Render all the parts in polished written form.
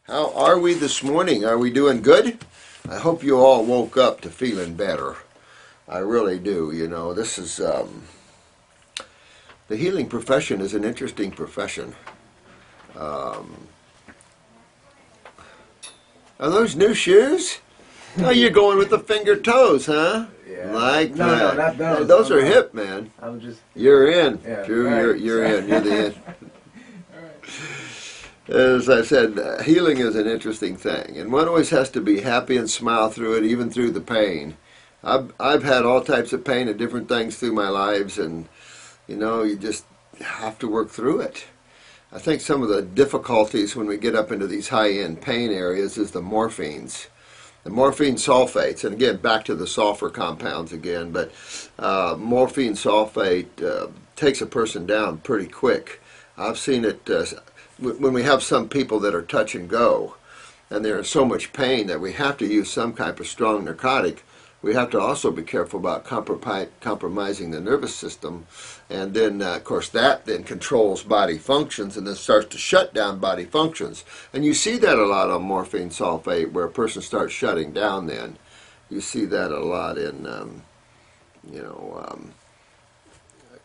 How are we this morning? Are we doing good? I hope you all woke up to feeling better. I really do. You know, this is the healing profession is an interesting profession. Are those new shoes? Oh, you're going with the finger toes, huh? Yeah. Like no, that. no, not those. Hey, those are hip, man. I'm just. You're in. Yeah, Drew, right. you're in. You're the in. As I said, healing is an interesting thing, and one always has to be happy and smile through it, even through the pain. I've had all types of pain and different things through my lives, and you know, you just have to work through it. I think some of the difficulties when we get up into these high-end pain areas is the morphines. The morphine sulfates, and again, back to the sulfur compounds again, but morphine sulfate takes a person down pretty quick. I've seen it when we have some people that are touch and go, and they're in so much pain that we have to use some type of strong narcotic. We have to also be careful about compromising the nervous system, and then of course that then controls body functions and then starts to shut down body functions. And you see that a lot on morphine sulfate, where a person starts shutting down. Then you see that a lot in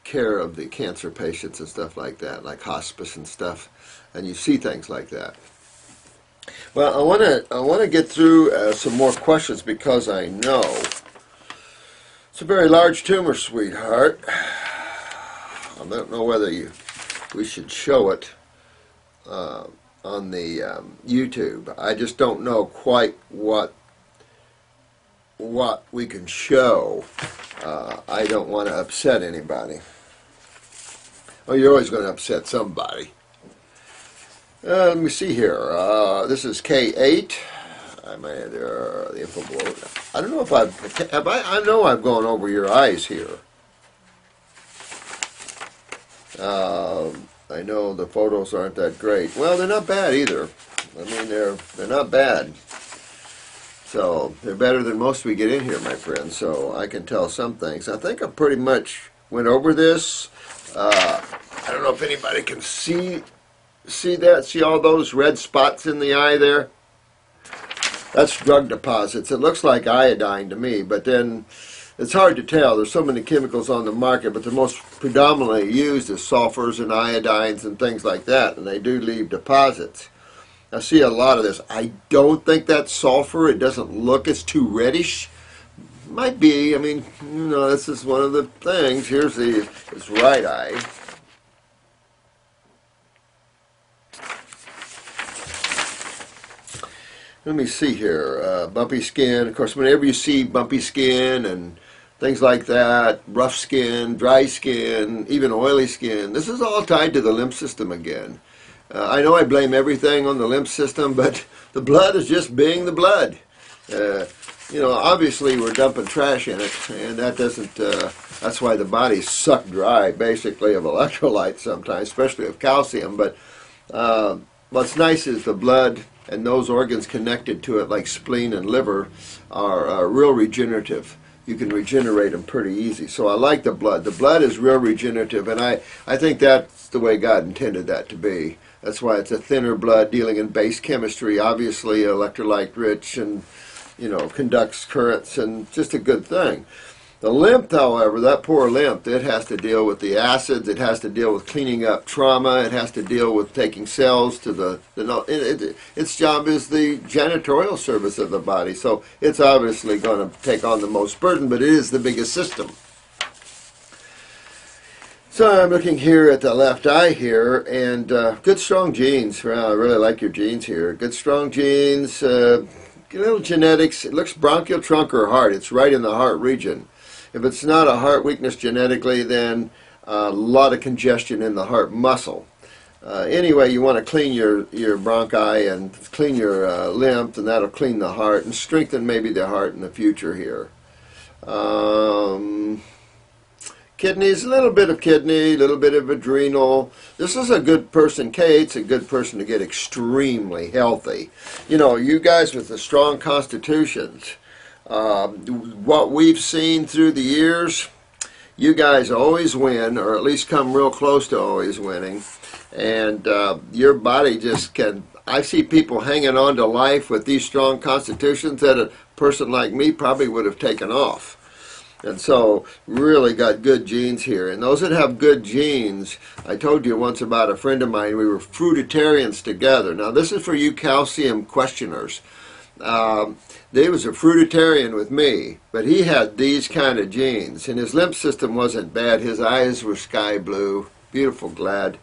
care of the cancer patients and stuff like that, like hospice and stuff, and you see things like that. Well, I want to get through some more questions, because I know it's a very large tumor, sweetheart. I don't know whether we should show it on the YouTube. I just don't know quite what we can show. I don't want to upset anybody. Oh, you're always going to upset somebody. Let me see here. This is K8. I may have the info below. I don't know if I know I've gone over your eyes here. I know the photos aren't that great. Well, they're not bad either. I mean, they're not bad. So they're better than most we get in here, my friends. So I can tell some things. I think I pretty much went over this. I don't know if anybody can see that. See all those red spots in the eye there? That's drug deposits. It looks like iodine to me, but then it's hard to tell. There's so many chemicals on the market, but the most predominantly used is sulfurs and iodines and things like that, and they do leave deposits. I see a lot of this. I don't think that's sulfur. It doesn't look, it's too reddish. Might be. I mean, you know, this is one of the things. Here's his right eye. Let me see here. Bumpy skin. Of course, whenever you see bumpy skin and things like that, rough skin, dry skin, even oily skin, this is all tied to the lymph system again. I know I blame everything on the lymph system, but the blood is just being the blood. You know, obviously we're dumping trash in it, and that doesn't, that's why the body's sucked dry, basically, of electrolytes sometimes, especially of calcium. But what's nice is the blood and those organs connected to it, like spleen and liver, are real regenerative. You can regenerate them pretty easy. So I like the blood. The blood is real regenerative, and I think that's the way God intended that to be. That's why it's a thinner blood dealing in base chemistry, obviously electrolyte rich, and you know, conducts currents, and just a good thing. The lymph, however, that poor lymph, it has to deal with the acids, it has to deal with cleaning up trauma, it has to deal with taking cells to its job is the janitorial service of the body. So it's obviously going to take on the most burden, but it is the biggest system. So I'm looking here at the left eye here, and good strong genes. Well, I really like your genes here. Good strong genes, little genetics. It looks bronchial trunk or heart. It's right in the heart region. If it's not a heart weakness genetically, then a lot of congestion in the heart muscle. Anyway, you want to clean your bronchi and clean your lymph, and that'll clean the heart and strengthen maybe the heart in the future here. Kidneys, a little bit of kidney, a little bit of adrenal. This is a good person, Kate's a good person to get extremely healthy. You know, you guys with the strong constitutions, what we've seen through the years, you guys always win, or at least come real close to always winning. And your body just can, I see people hanging on to life with these strong constitutions that a person like me probably would have taken off. And so, really got good genes here. And those that have good genes, I told you once about a friend of mine, we were fruitarians together. Now, this is for you calcium questioners. He was a fruitarian with me, but he had these kind of genes. And his lymph system wasn't bad. His eyes were sky blue, beautiful, glad.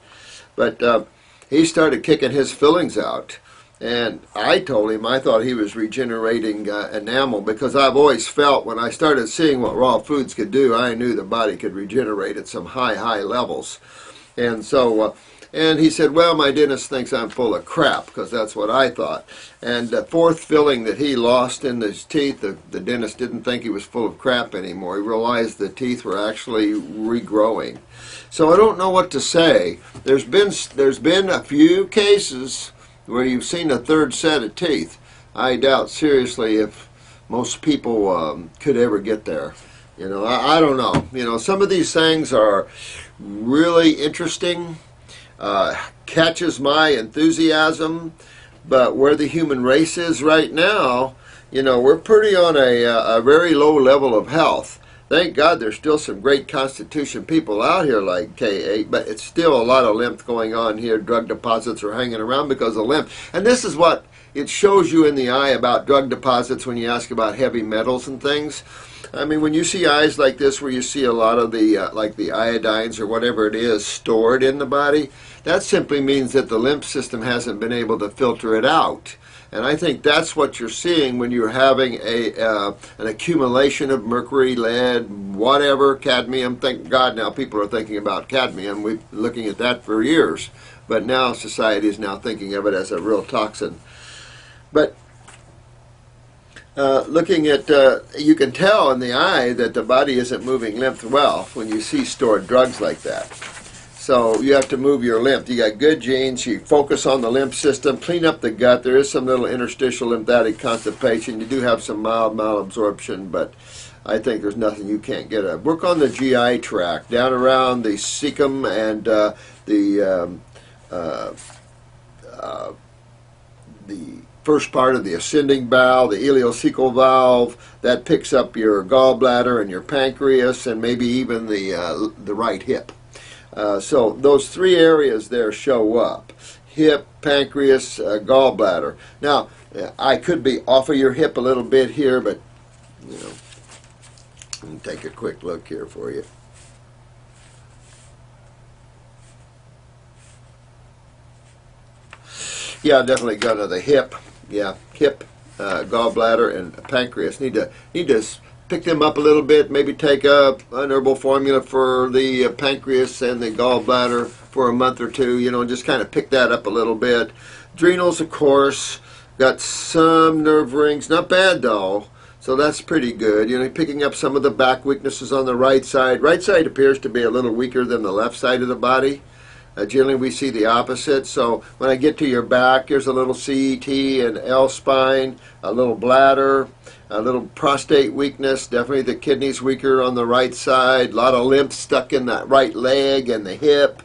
But he started kicking his fillings out. And I told him I thought he was regenerating enamel, because I've always felt when I started seeing what raw foods could do, I knew the body could regenerate at some high levels. And so, and he said, well, my dentist thinks I'm full of crap, because that's what I thought. And the fourth filling that he lost in his teeth, the dentist didn't think he was full of crap anymore. He realized the teeth were actually regrowing. So I don't know what to say. There's been a few cases where you've seen a third set of teeth. I doubt seriously if most people could ever get there. You know, I don't know. You know, some of these things are really interesting, catches my enthusiasm, but where the human race is right now, you know, we're pretty on a very low level of health. Thank God there's still some great constitution people out here like K8, but it's still a lot of lymph going on here. Drug deposits are hanging around because of lymph. And this is what it shows you in the eye about drug deposits when you ask about heavy metals and things. I mean, when you see eyes like this where you see a lot of the, like the iodines or whatever it is stored in the body, that simply means that the lymph system hasn't been able to filter it out. And I think that's what you're seeing when you're having an accumulation of mercury, lead, whatever, cadmium. Thank God now people are thinking about cadmium. We've been looking at that for years. But now society is now thinking of it as a real toxin. But looking at, you can tell in the eye that the body isn't moving lymph well when you see stored drugs like that. So you have to move your lymph. You got good genes. You focus on the lymph system. Clean up the gut. There is some little interstitial lymphatic constipation. You do have some mild malabsorption, but I think there's nothing you can't get at. Work on the GI tract, down around the cecum and the first part of the ascending bowel, the ileocecal valve. That picks up your gallbladder and your pancreas and maybe even the right hip. So those three areas there show up: hip, pancreas, gallbladder. Now, I could be off of your hip a little bit here, but, you know, let me take a quick look here for you. Yeah, definitely go to the hip. Yeah, hip, gallbladder, and pancreas. Need to pick them up a little bit, maybe take up an herbal formula for the pancreas and the gallbladder for a month or two, you know, just kind of pick that up a little bit. Adrenals, of course, got some nerve rings, not bad though, so that's pretty good. You know, picking up some of the back weaknesses on the right side. Right side appears to be a little weaker than the left side of the body. Generally we see the opposite. So when I get to your back, here's a little CET and L spine, a little bladder, a little prostate weakness, definitely the kidneys weaker on the right side, a lot of lymph stuck in that right leg and the hip,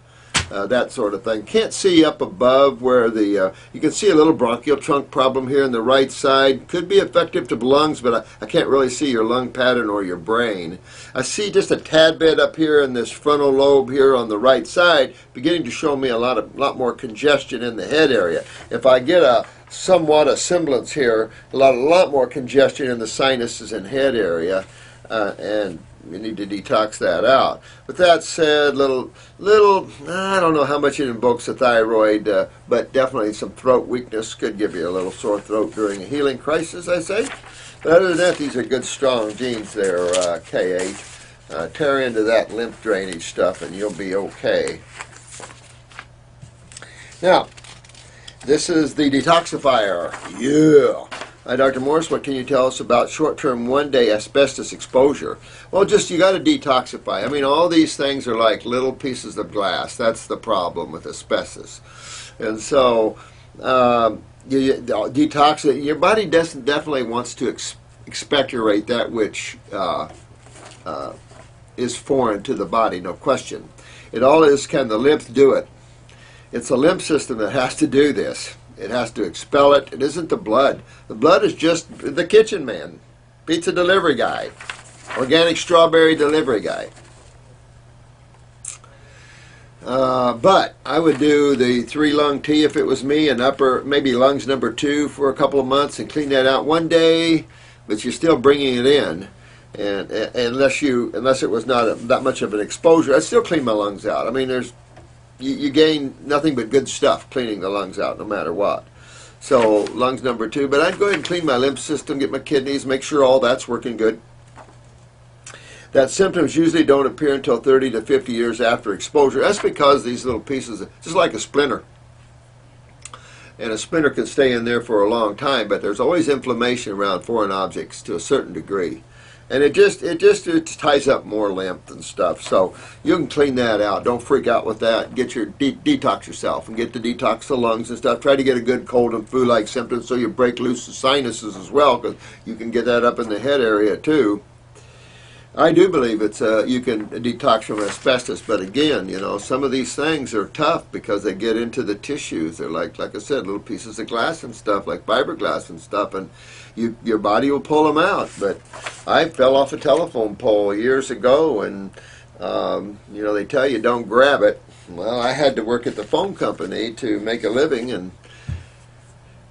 that sort of thing. Can't see up above where the, you can see a little bronchial trunk problem here in the right side. Could be effective to the lungs, but I can't really see your lung pattern or your brain. I see just a tad bit up here in this frontal lobe here on the right side, beginning to show me a lot more congestion in the head area. If I get somewhat a semblance here, a lot more congestion in the sinuses and head area, and we need to detox that out. With that said, little, I don't know how much it invokes the thyroid, but definitely some throat weakness could give you a little sore throat during a healing crisis, I say. But other than that, these are good, strong genes there, K8. Tear into that lymph drainage stuff and you'll be okay. Now, this is the detoxifier. Yeah. Hi, Dr. Morris, what can you tell us about short-term one-day asbestos exposure? Well, just you got to detoxify. I mean, all these things are like little pieces of glass. That's the problem with asbestos. And so, you detox it. Your body definitely wants to expectorate that which is foreign to the body, no question. It all is, can the lymph do it? It's the lymph system that has to do this. It has to expel it. It isn't the blood. The blood is just the kitchen man, pizza delivery guy, organic strawberry delivery guy. But I would do the 3-lung tea if it was me, and maybe lungs number 2 for a couple of months, and clean that out one day. But you're still bringing it in, and unless it was not that much of an exposure, I'd still clean my lungs out. I mean, you gain nothing but good stuff cleaning the lungs out, no matter what. So lungs number 2. But I'd go ahead and clean my lymph system, get my kidneys, make sure all that's working good. That symptoms usually don't appear until 30 to 50 years after exposure. That's because these little pieces, just like a splinter, and a splinter can stay in there for a long time, but there's always inflammation around foreign objects to a certain degree. And it ties up more lymph and stuff. So you can clean that out. Don't freak out with that. Get your detox yourself and get to detox the lungs and stuff. Try to get a good cold and flu-like symptoms so you break loose the sinuses as well, because you can get that up in the head area too. I do believe you can detox from asbestos, but again, some of these things are tough because they get into the tissues. They're like I said, little pieces of glass and stuff, like fiberglass and stuff, and your body will pull them out. But I fell off a telephone pole years ago, and they tell you don't grab it. Well, I had to work at the phone company to make a living, and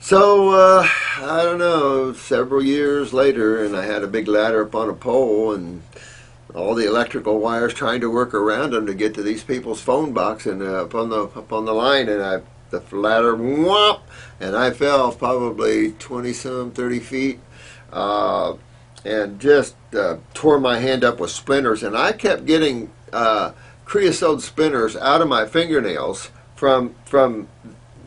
so, I don't know, several years later, and I had a big ladder up on a pole, and all the electrical wires trying to work around them to get to these people's phone box, and up on the line, and the ladder, whomp, and I fell probably 20-some, 30 feet, and just tore my hand up with splinters, and I kept getting creosote splinters out of my fingernails from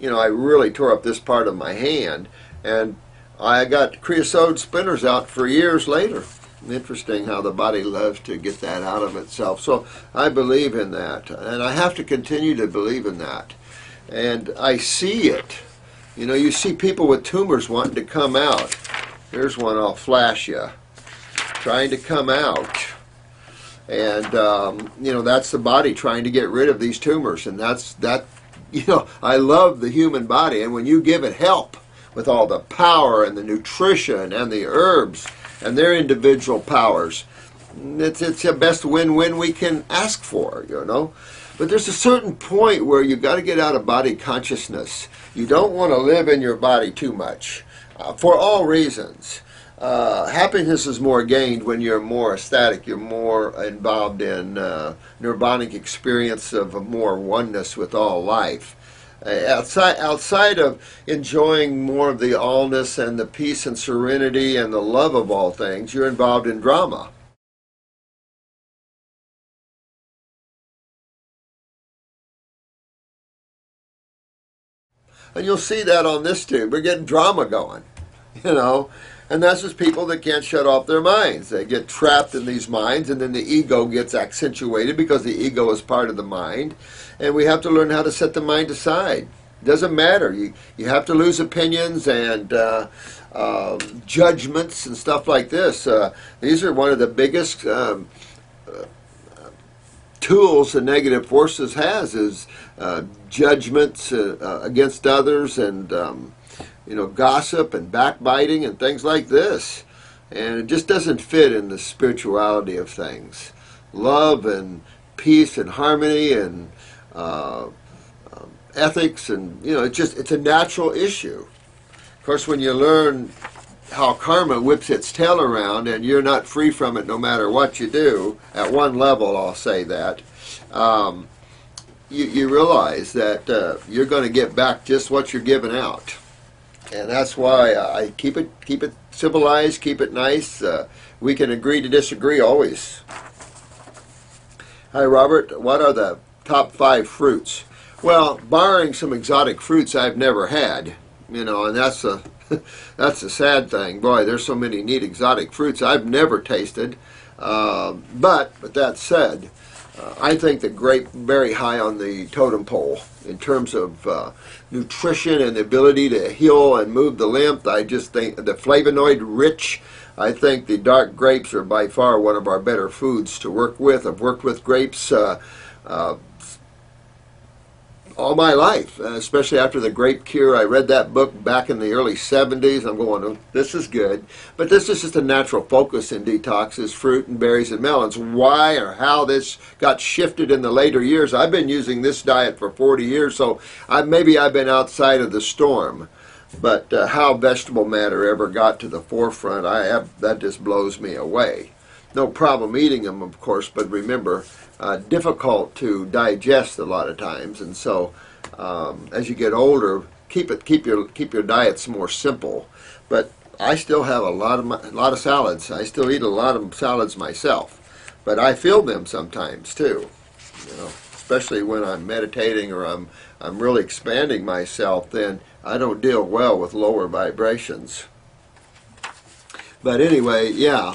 I really tore up this part of my hand, and I got creosote splinters out for years later. Interesting how the body loves to get that out of itself. So I believe in that, and I have to continue to believe in that. And I see it. You see people with tumors wanting to come out. Here's one I'll flash you. Trying to come out. And, that's the body trying to get rid of these tumors, and I love the human body, and when you give it help with all the power and the nutrition and the herbs and their individual powers, it's the best win-win we can ask for, But there's a certain point where you've got to get out of body consciousness. You don't want to live in your body too much, for all reasons. Happiness is more gained when you're more ecstatic, you're more involved in nirvanic experience of a more oneness with all life. Outside of enjoying more of the allness and the peace and serenity and the love of all things, you're involved in drama. And you'll see that on this tube. We're getting drama going, And that's just people that can't shut off their minds. They get trapped in these minds, and then the ego gets accentuated because the ego is part of the mind. And we have to learn how to set the mind aside. It doesn't matter. You have to lose opinions and judgments and stuff like this. These are one of the biggest tools the negative forces has is judgments against others and gossip and backbiting and things like this. And it just doesn't fit in the spirituality of things. Love and peace and harmony and ethics, and it's a natural issue. Of course, when you learn how karma whips its tail around and you're not free from it no matter what you do, at one level I'll say that, you realize that you're going to get back just what you're giving out. And that's why I keep it civilized, keep it nice. We can agree to disagree always. Hi Robert, what are the top 5 fruits? Well, barring some exotic fruits I've never had, and that's a sad thing. Boy, there's so many neat exotic fruits I've never tasted. But with that said, I think the grape very high on the totem pole in terms of nutrition and the ability to heal and move the lymph. I just think the flavonoid rich. I think the dark grapes are by far one of our better foods to work with. I've worked with grapes all my life, especially after the Grape Cure. I read that book back in the early 70s. I'm going, oh, this is good. But this is just a natural focus in detox, is fruit and berries and melons. Why or how this got shifted in the later years, I've been using this diet for 40 years, so maybe I've been outside of the storm. But how vegetable matter ever got to the forefront, that just blows me away. No problem eating them, of course, but remember, difficult to digest a lot of times, and so as you get older, keep your diets more simple. But I still have a lot of salads. I still eat a lot of salads myself, but I feel them sometimes too. You know, especially when I'm meditating or I'm really expanding myself. Then I don't deal well with lower vibrations. But anyway, yeah.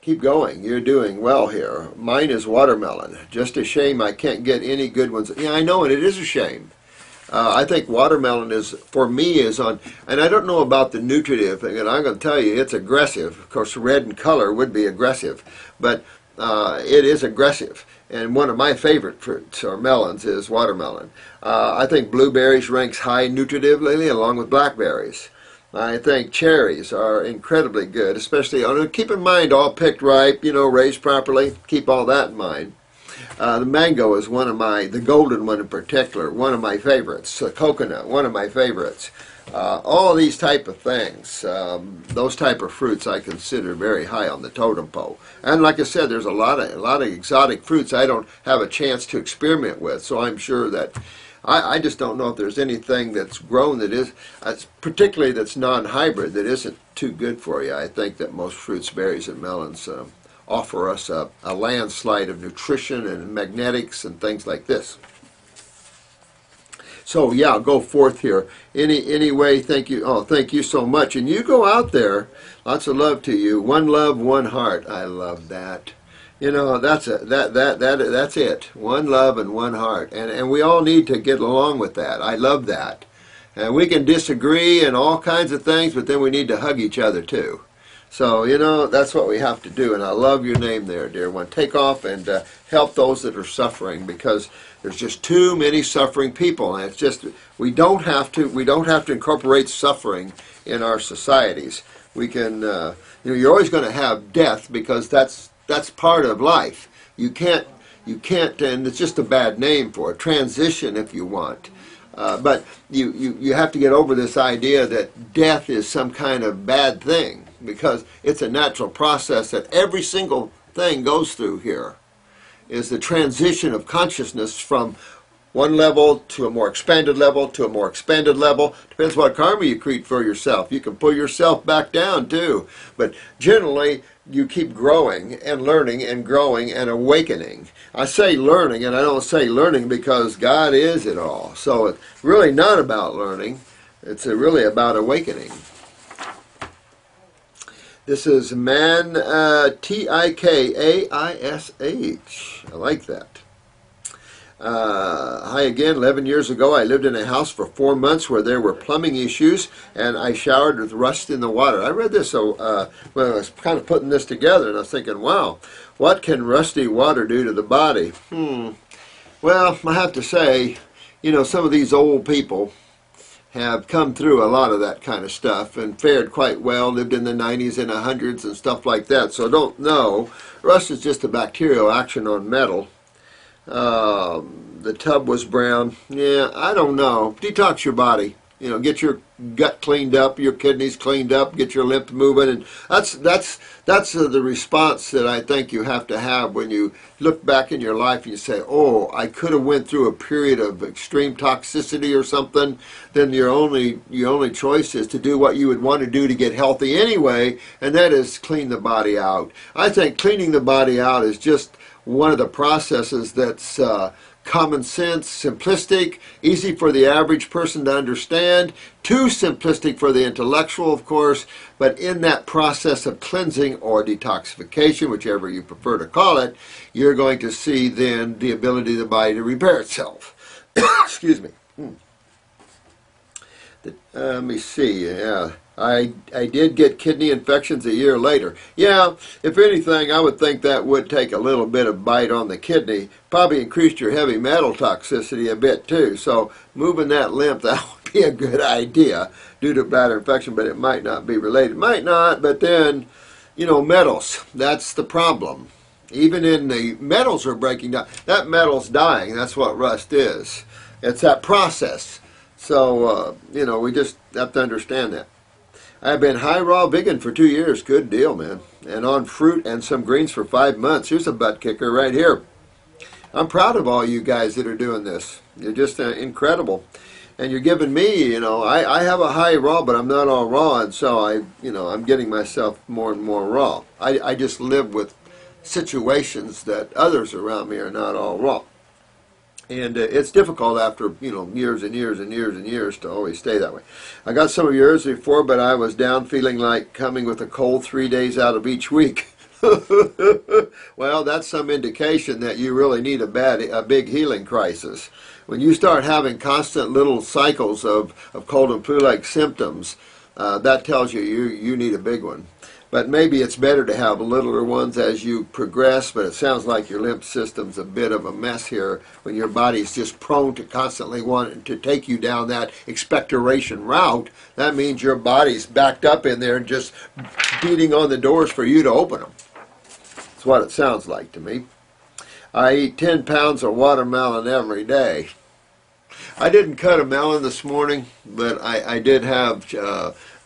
Keep going. You're doing well here. Mine is watermelon. Just a shame I can't get any good ones. Yeah, I know, and it is a shame. I think watermelon is, for me, is on, and I don't know about the nutritive thing, and I'm going to tell you, it's aggressive. Of course, red in color would be aggressive, but it is aggressive. And one of my favorite fruits, or melons, is watermelon. I think blueberries ranks high nutritively, along with blackberries. I think cherries are incredibly good, especially, keep in mind, all picked ripe, you know, raised properly. Keep all that in mind. The mango is the golden one in particular, one of my favorites. Coconut, one of my favorites. All these type of things, those type of fruits I consider very high on the totem pole. And like I said, there's a lot of exotic fruits I don't have a chance to experiment with, so I'm sure that I just don't know if there's anything that's grown that is, particularly that's non-hybrid, that isn't too good for you. I think that most fruits, berries, and melons offer us a landslide of nutrition and magnetics and things like this. So yeah, go forth here. Anyway, thank you. Oh, thank you so much. And you go out there. Lots of love to you. One love, one heart. I love that. You know, that's it. One love and one heart. And we all need to get along with that. I love that. And we can disagree and all kinds of things, but then we need to hug each other too. So, you know, that's what we have to do. And I love your name there, dear one. Take off and help those that are suffering, because there's just too many suffering people. And it's just, we don't have to incorporate suffering in our societies. We can, you know, you're always going to have death, because that's part of life. You can't, and it's just a bad name for it. Transition, if you want. But you have to get over this idea that death is some kind of bad thing, because it's a natural process that every single thing goes through here, is the transition of consciousness from one level to a more expanded level to a more expanded level. Depends what karma you create for yourself. You can pull yourself back down too. But generally, you keep growing and learning and growing and awakening. I say learning, and I don't say learning because God is it all. So it's really not about learning. It's really about awakening. This is Man, Tikaisish. I like that. Hi again. 11 years ago, I lived in a house for 4 months where there were plumbing issues, and I showered with rust in the water. I read this, so when I was kind of putting this together, and I was thinking, wow, what can rusty water do to the body? Well, I have to say, you know, some of these old people have come through a lot of that kind of stuff and fared quite well, lived in the 90s and 100s and stuff like that. So don't know. Rust is just a bacterial action on metal. The tub was brown. Yeah, I don't know. Detox your body. You know, get your gut cleaned up, your kidneys cleaned up, get your lymph moving, and that's the response that I think you have to have when you look back in your life and you say, "Oh, I could have went through a period of extreme toxicity or something." Then your only choice is to do what you would want to do to get healthy anyway, and that is clean the body out. I think cleaning the body out is just one of the processes that's common sense, simplistic, easy for the average person to understand, too simplistic for the intellectual, of course, but in that process of cleansing or detoxification, whichever you prefer to call it, you're going to see then the ability of the body to repair itself. Excuse me. Let me see. Yeah. I did get kidney infections a year later. Yeah, if anything, I would think that would take a little bit of bite on the kidney. Probably increased your heavy metal toxicity a bit too. So moving that lymph, that would be a good idea due to bladder infection, but it might not be related. Might not, but then, metals, that's the problem. Even in the metals are breaking down. That metal's dying. That's what rust is. It's that process. So, we just have to understand that. I've been high raw vegan for 2 years. Good deal, man. And on fruit and some greens for 5 months. Here's a butt kicker right here. I'm proud of all you guys that are doing this. You're just incredible. And you're giving me, I have a high raw, but I'm not all raw. And so I'm getting myself more and more raw. I just live with situations that others around me are not all raw. And it's difficult after, years and years and years and years to always stay that way. I got some of yours before, but I was down feeling like coming with a cold 3 days out of each week. Well, that's some indication that you really need a big healing crisis. When you start having constant little cycles of cold and flu-like symptoms, that tells you need a big one. But maybe it's better to have littler ones as you progress, but it sounds like your lymph system's a bit of a mess here when your body's just prone to constantly wanting to take you down that expectoration route. That means your body's backed up in there and just beating on the doors for you to open them. That's what it sounds like to me. I eat 10 pounds of watermelon every day. I didn't cut a melon this morning, but I did have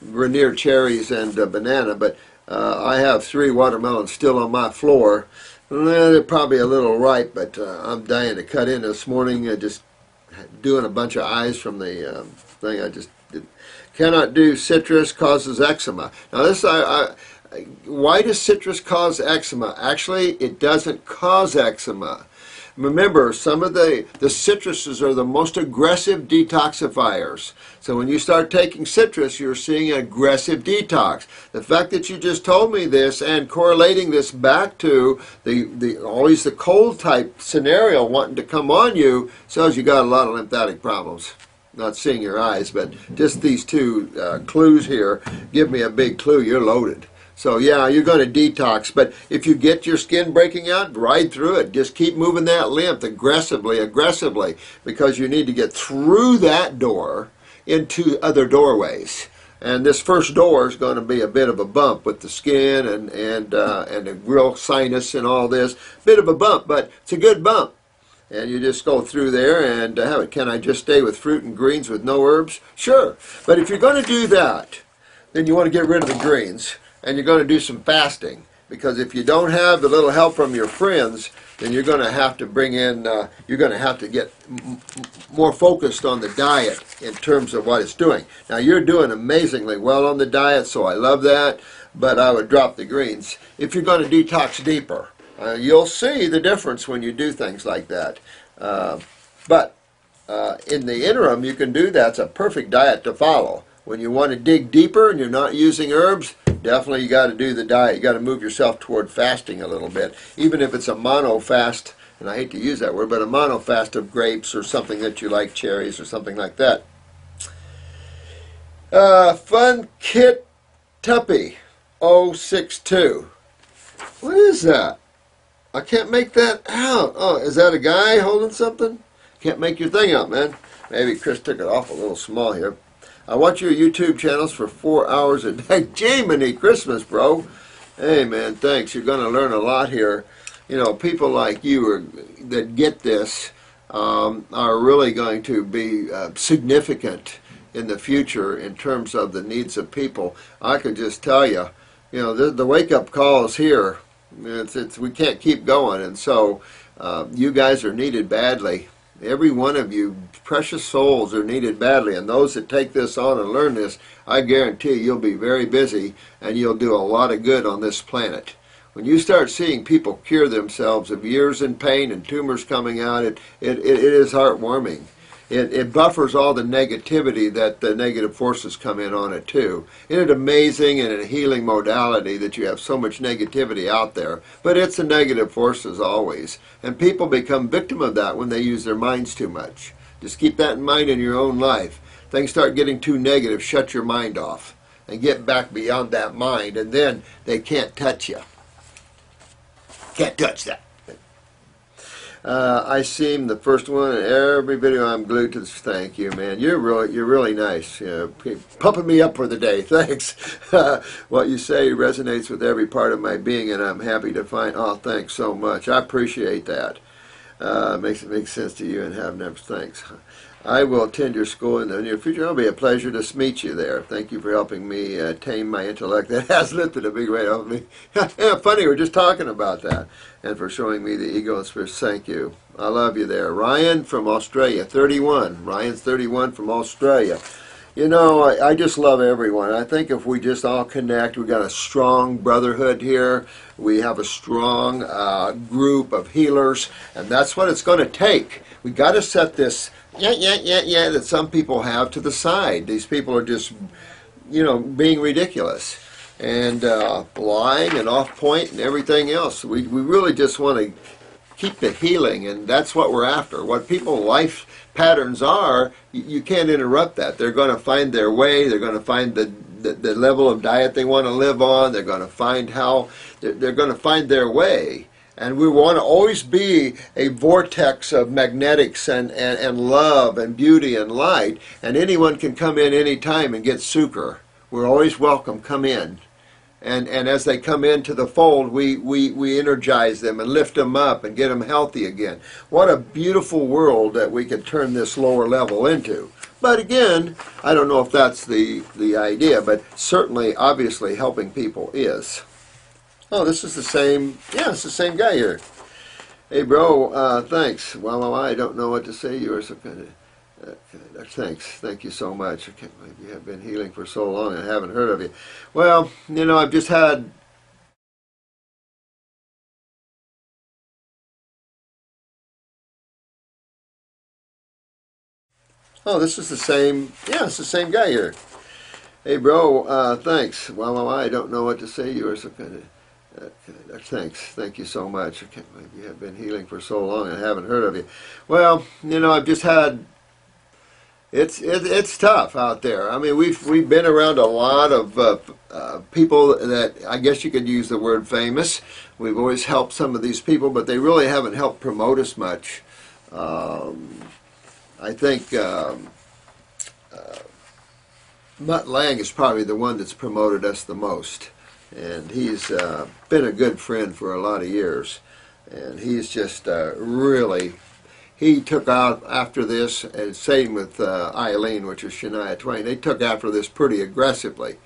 Rainier cherries and banana, but I have 3 watermelons still on my floor. They're probably a little ripe, but I'm dying to cut in this morning. Just doing a bunch of eyes from the thing. I just cannot do citrus, causes eczema. Now this, why does citrus cause eczema? Actually, it doesn't cause eczema. Remember, some of the citruses are the most aggressive detoxifiers. So when you start taking citrus, you're seeing an aggressive detox. The fact that you just told me this and correlating this back to always the cold type scenario wanting to come on you shows you got a lot of lymphatic problems. Not seeing your eyes, but just these 2 clues here give me a big clue. You're loaded. So yeah, you're going to detox, but if you get your skin breaking out, ride through it. Just keep moving that lymph aggressively, because you need to get through that door into other doorways. And this first door is going to be a bit of a bump with the skin and a real sinus and all this. Bit of a bump, but it's a good bump. And you just go through there and have it. Can I just stay with fruit and greens with no herbs? Sure. But if you're going to do that, then you want to get rid of the greens. And you're going to do some fasting, because if you don't have a little help from your friends, then you're going to have to bring in, you're going to have to get more focused on the diet in terms of what it's doing. Now you're doing amazingly well on the diet, so I love that, but I would drop the greens. If you're going to detox deeper, you'll see the difference when you do things like that. But in the interim, you can do that. It's a perfect diet to follow. When you want to dig deeper and you're not using herbs, definitely you got to do the diet. You got to move yourself toward fasting a little bit. Even if it's a mono fast, and I hate to use that word, but a mono fast of grapes or something that you like, cherries or something like that. Fun Kit Tuppy 062. What is that? I can't make that out. Oh, is that a guy holding something? Can't make your thing out, man. Maybe Chris took it off a little small here. I watch your YouTube channels for 4 hours a day. Jiminy Christmas, bro. Hey, man, thanks. You're going to learn a lot here. People like you that get this are really going to be significant in the future in terms of the needs of people. I could just tell you, the wake-up call is here. We can't keep going, and so you guys are needed badly. Every one of you precious souls are needed badly, and those that take this on and learn this, I guarantee you'll be very busy and you'll do a lot of good on this planet. When you start seeing people cure themselves of years in pain and tumors coming out, it is heartwarming. It buffers all the negativity that the negative forces come in on it too. Isn't it amazing and a healing modality that you have so much negativity out there? But it's the negative forces always. And people become victim of that when they use their minds too much. Just keep that in mind in your own life. Things start getting too negative, shut your mind off. and get back beyond that mind, and then they can't touch you. Can't touch that. I seem the first one in every video. I'm glued to this. Thank you, man. You're really nice. Pumping me up for the day. Thanks. What you say resonates with every part of my being, and I'm happy to find. Oh, thanks so much. I appreciate that. Makes sense to you and have never. Thanks. I will attend your school in the near future. It'll be a pleasure to meet you there. Thank you for helping me tame my intellect. That has lifted a big weight off me. Yeah, funny, we're just talking about that. And for showing me the ego and spirit. Thank you. I love you there. Ryan from Australia, 31. Ryan's 31 from Australia. You know, I just love everyone. I think if we just all connect, we got a strong brotherhood here. We have a strong group of healers, and that's what it's going to take. We got to set this that some people have to the side. These people are just, you know, being ridiculous and lying and off point and everything else. We really just want to keep the healing, and that's what we're after. What people's life patterns are, you can't interrupt that. They're going to find their way. They're going to find the level of diet they want to live on. They're going to find how they're going to find their way. And we want to always be a vortex of magnetics and love and beauty and light. And anyone can come in any time and get sucre. We're always welcome. Come in. And as they come into the fold, we energize them and lift them up and get them healthy again. What a beautiful world that we could turn this lower level into. But again, I don't know if that's the idea, but certainly, obviously, helping people is. Oh, this is the same, yeah, it's the same guy here. Hey, bro, thanks. Well, I don't know what to say. You are so kind of, thanks. Thank you so much. I can't believe you have been healing for so long and I haven't heard of you. Well, you know, I've just had... Oh, this is the same, yeah, it's the same guy here. Hey, bro, thanks. Well, I don't know what to say. You are so kind of... thanks. Thank you so much. I can't believe you have been healing for so long and I haven't heard of you. Well, you know, I've just had... It's tough out there. I mean, we've been around a lot of people that I guess you could use the word famous. We've always helped some of these people, but they really haven't helped promote us much. I think Mutt Lang is probably the one that's promoted us the most. And he's been a good friend for a lot of years. And he's just really, he took out after this, and same with Eileen, which is Shania Twain, they took after this pretty aggressively.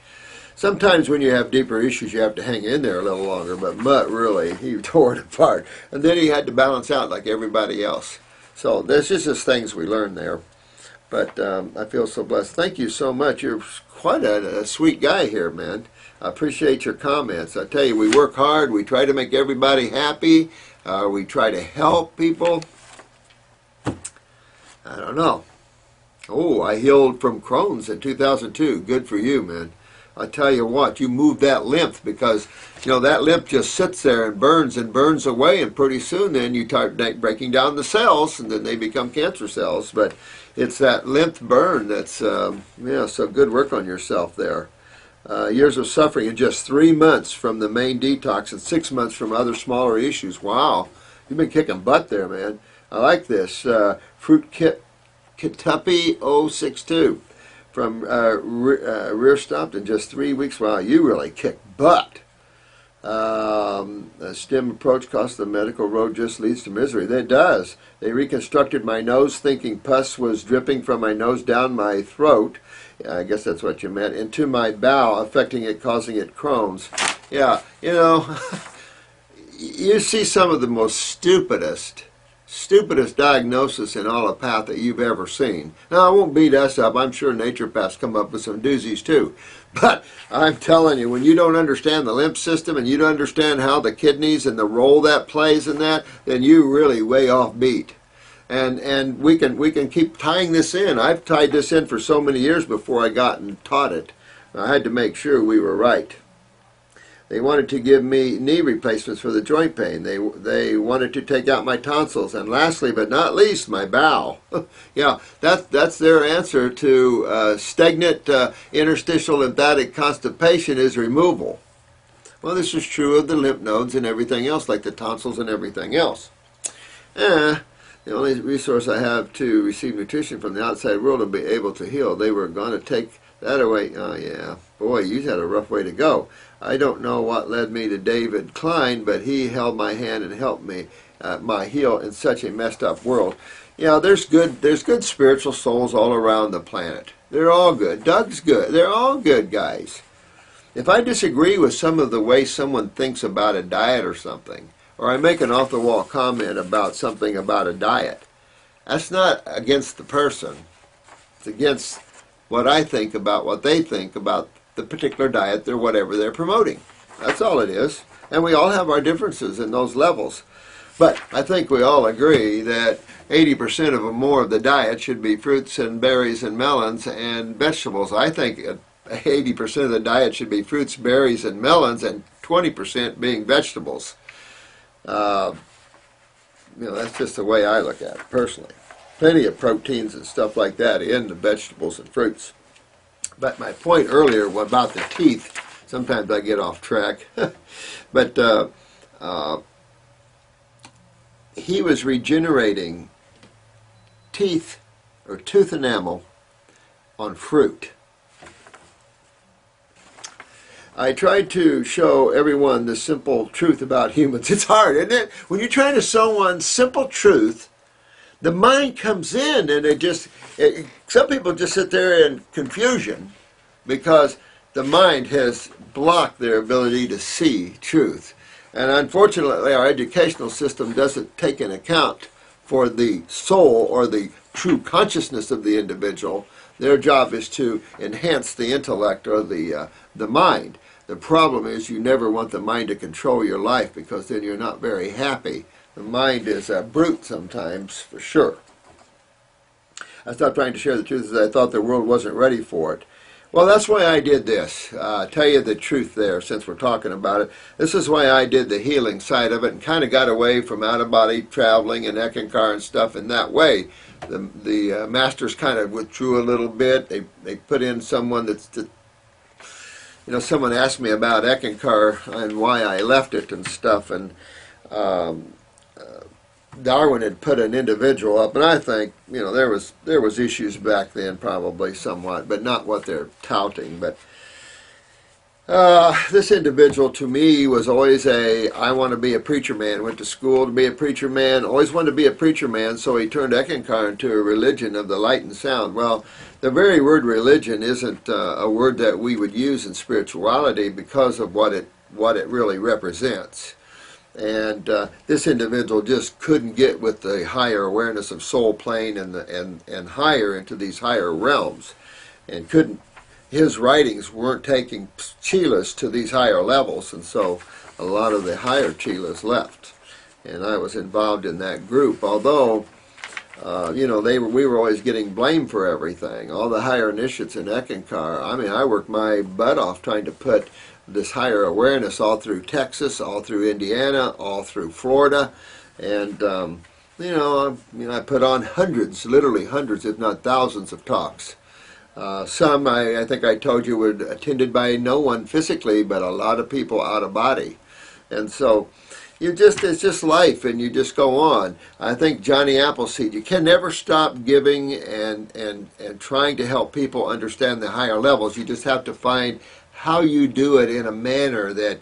Sometimes when you have deeper issues, you have to hang in there a little longer, but Mutt really, he tore it apart. And then he had to balance out like everybody else. So there's just things we learn there. But I feel so blessed. Thank you so much. You're quite a sweet guy here, man. I appreciate your comments. I tell you, we work hard. We try to make everybody happy. We try to help people. I don't know. Oh, I healed from Crohn's in 2002. Good for you, man. I tell you what, you move that lymph because, you know, that lymph just sits there and burns away, and pretty soon then you start breaking down the cells, and then they become cancer cells. But it's that lymph burn that's, yeah, so good work on yourself there. Years of suffering in just 3 months from the main detox and 6 months from other smaller issues. Wow, you've been kicking butt there, man. I like this. Fruit Kituppy 062 from rear stopped in just 3 weeks. Wow, you really kick butt. A STEM approach cost the medical road just leads to misery. It does. They reconstructed my nose thinking pus was dripping from my nose down my throat. I guess that's what you meant. Into my bowel, affecting it, causing it Crohn's. Yeah, you know, you see some of the most stupidest diagnosis in allopathy you've ever seen. Now, I won't beat us up. I'm sure naturopaths come up with some doozies too. But I'm telling you, when you don't understand the lymph system and you don't understand how the kidneys and the role that plays in that, then you really way off beat. And we can keep tying this in. I've tied this in for so many years before I got and taught it. I had to make sure we were right. They wanted to give me knee replacements for the joint pain. They wanted to take out my tonsils, and lastly but not least, my bowel. Yeah, that's their answer to stagnant interstitial lymphatic constipation is removal. Well, this is true of the lymph nodes and everything else, like the tonsils and everything else. The only resource I have to receive nutrition from the outside world to be able to heal. They were going to take that away. Oh, yeah. Boy, you had a rough way to go. I don't know what led me to David Klein, but he held my hand and helped me my heal in such a messed up world. Yeah, there's good spiritual souls all around the planet. They're all good. Doug's good. They're all good guys. If I disagree with some of the way someone thinks about a diet or something, or I make an off-the-wall comment about something about a diet, that's not against the person. It's against what I think about what they think about the particular diet or whatever they're promoting. That's all it is. And we all have our differences in those levels. But I think we all agree that 80% or more of the diet should be fruits and berries and melons and vegetables. I think 80% of the diet should be fruits, berries, and melons, and 20% being vegetables. That's just the way I look at it personally. Plenty of proteins and stuff like that in the vegetables and fruits. But my point earlier about the teeth, sometimes I get off track, but he was regenerating teeth or tooth enamel on fruit. I tried to show everyone the simple truth about humans. It's hard, isn't it? When you're trying to show one simple truth, the mind comes in and some people just sit there in confusion because the mind has blocked their ability to see truth. And unfortunately, our educational system doesn't take into account for the soul or the true consciousness of the individual. Their job is to enhance the intellect or the mind. The problem is you never want the mind to control your life because then you're not very happy. The mind is a brute sometimes, for sure. I stopped trying to share the truth as I thought the world wasn't ready for it. Well, that's why I did this. Tell you the truth there, since we're talking about it. This is why I did the healing side of it and kind of got away from out-of-body traveling and Eckankar and stuff in that way. The masters kind of withdrew a little bit. They put in someone that's... someone asked me about Eckankar and why I left it and stuff, and Darwin had put an individual up, and I think there was issues back then probably somewhat, but not what they're touting. But this individual to me was always I want to be a preacher man. Went to school to be a preacher man. Always wanted to be a preacher man, so he turned Eckankar into a religion of the light and sound. Well, the very word religion isn't a word that we would use in spirituality because of what it really represents. And this individual just couldn't get with the higher awareness of soul plane and higher into these higher realms, and couldn't. His writings weren't taking chelas to these higher levels, and so a lot of the higher chelas left. And I was involved in that group, although we were always getting blamed for everything. All the higher initiates in Eckankar. I mean, I worked my butt off trying to put this higher awareness all through Texas, all through Indiana, all through Florida, and I put on hundreds, literally hundreds, if not thousands, of talks. Some I think I told you were attended by no one physically, but a lot of people out of body, and so it's just life, and you just go on. I think Johnny Appleseed, you can never stop giving and trying to help people understand the higher levels. You just have to find how you do it in a manner that,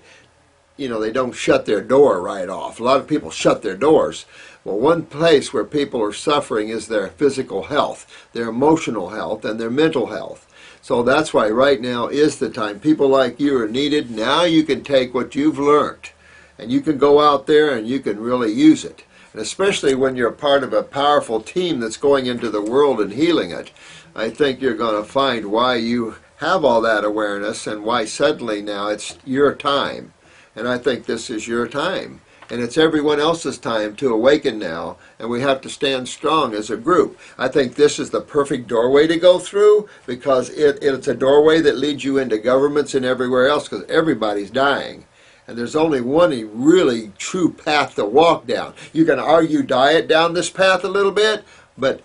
they don't shut their door right off. A lot of people shut their doors. Well, one place where people are suffering is their physical health, their emotional health, and their mental health. So that's why right now is the time. People like you are needed. Now you can take what you've learned, and you can go out there and you can really use it. And especially when you're part of a powerful team that's going into the world and healing it, I think you're going to find why you have all that awareness and why suddenly now it's your time. And I think this is your time. And it's everyone else's time to awaken now, and we have to stand strong as a group. I think this is the perfect doorway to go through, because it's a doorway that leads you into governments and everywhere else, because everybody's dying. And there's only one really true path to walk down. You can argue diet down this path a little bit, but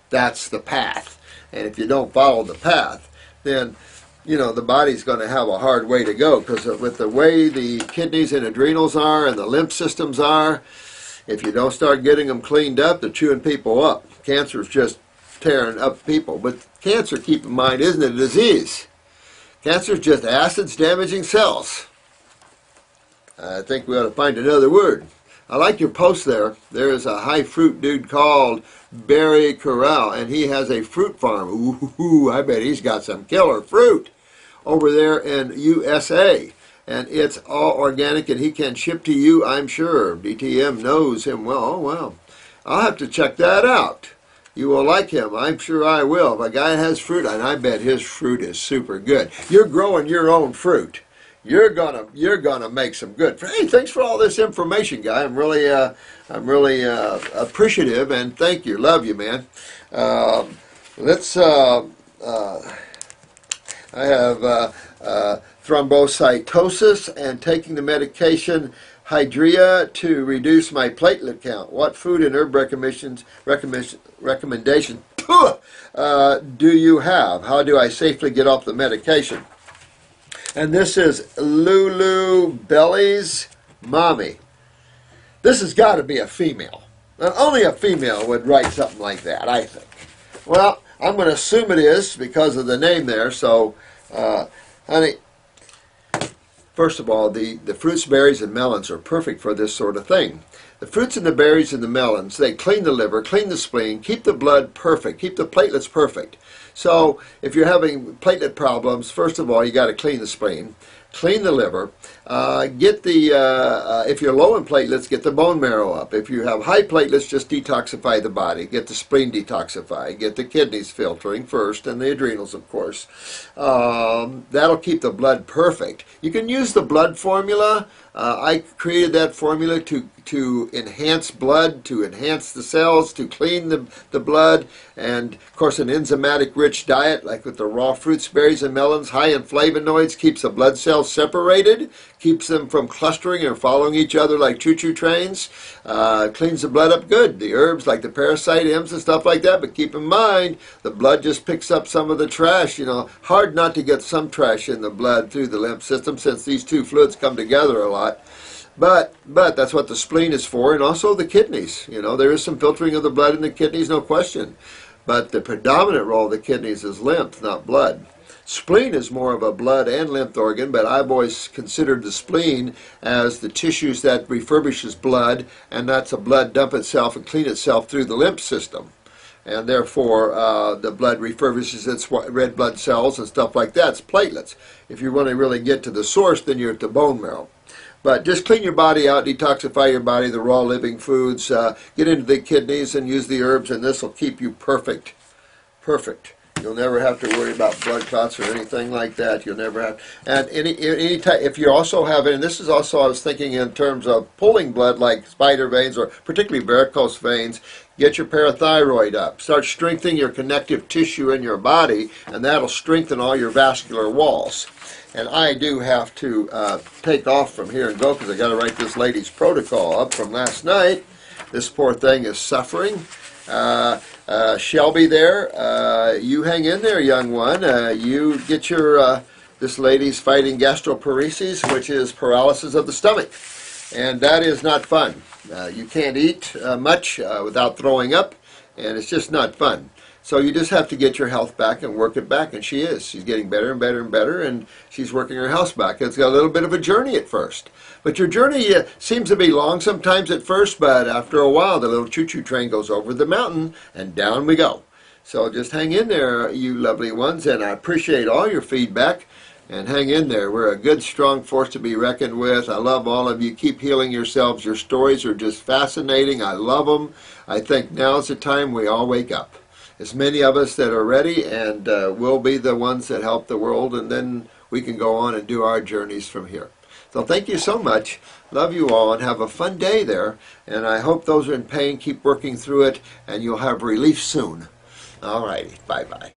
that's the path. And if you don't follow the path, then the body's going to have a hard way to go, because with the way the kidneys and adrenals are and the lymph systems are, if you don't start getting them cleaned up, they're chewing people up. Cancer is just tearing up people. But cancer, keep in mind, isn't a disease. Cancer is just acids damaging cells. I think we ought to find another word. I like your post there. There is a high fruit dude called Barry Corral, and he has a fruit farm. Ooh, I bet he's got some killer fruit over there in USA. And it's all organic, and he can ship to you, I'm sure. DTM knows him well. Oh, well. I'll have to check that out. You will like him. I'm sure I will. If a guy has fruit, and I bet his fruit is super good. You're growing your own fruit. You're gonna make some good. Hey, thanks for all this information, guy. I'm really appreciative, and thank you. Love you, man. Let's. I have thrombocytosis and taking the medication Hydrea to reduce my platelet count. What food and herb recommendation do you have? How do I safely get off the medication? And this is Lulu Belly's mommy. This has got to be a female. Now, only a female would write something like that, I think. Well, I'm going to assume it is because of the name there. So, honey, first of all, the fruits, berries, and melons are perfect for this sort of thing. The fruits and the berries and the melons, they clean the liver, clean the spleen, keep the blood perfect, keep the platelets perfect. So if you're having platelet problems, first of all, you got to clean the spleen, clean the liver, if you're low in platelets, get the bone marrow up. If you have high platelets, just detoxify the body, get the spleen detoxified, get the kidneys filtering first, and the adrenals, of course. That'll keep the blood perfect. You can use the blood formula. I created that formula to enhance blood, to enhance the cells, to clean the blood, and of course an enzymatic-rich diet, like with the raw fruits, berries, and melons, high in flavonoids, keeps the blood cells separated, keeps them from clustering or following each other like choo-choo trains, cleans the blood up good. The herbs like the parasite M's and stuff like that, but keep in mind, the blood just picks up some of the trash. Hard not to get some trash in the blood through the lymph system, since these two fluids come together a lot. But that's what the spleen is for, and also the kidneys. There is some filtering of the blood in the kidneys, no question. But the predominant role of the kidneys is lymph, not blood. Spleen is more of a blood and lymph organ, but I've always considered the spleen as the tissues that refurbishes blood, and that's a blood dump itself and clean itself through the lymph system. And therefore, the blood refurbishes its red blood cells and stuff like that. It's platelets. If you want to really get to the source, then you're at the bone marrow. But just clean your body out, detoxify your body, the raw living foods, get into the kidneys and use the herbs, and this will keep you perfect. Perfect. You'll never have to worry about blood clots or anything like that. You'll never have. And any type, if you also have, and this is also, I was thinking in terms of pulling blood, like spider veins or particularly varicose veins, get your parathyroid up. Start strengthening your connective tissue in your body, and that'll strengthen all your vascular walls. And I do have to take off from here and go, because I got to write this lady's protocol up from last night. This poor thing is suffering. Shelby there, you hang in there, young one. You get your, this lady's fighting gastroparesis, which is paralysis of the stomach. And that is not fun. You can't eat much without throwing up, and it's just not fun. So you just have to get your health back and work it back, and she is. She's getting better and better and better, and she's working her health back. It's got a little bit of a journey at first. But your journey seems to be long sometimes at first, but after a while, the little choo-choo train goes over the mountain, and down we go. So just hang in there, you lovely ones, and I appreciate all your feedback. And hang in there. We're a good, strong force to be reckoned with. I love all of you. Keep healing yourselves. Your stories are just fascinating. I love them. I think now's the time we all wake up. As many of us that are ready, and we'll be the ones that help the world, and then we can go on and do our journeys from here. So thank you so much. Love you all, and have a fun day there. And I hope those are in pain keep working through it, and you'll have relief soon. All righty. Bye-bye.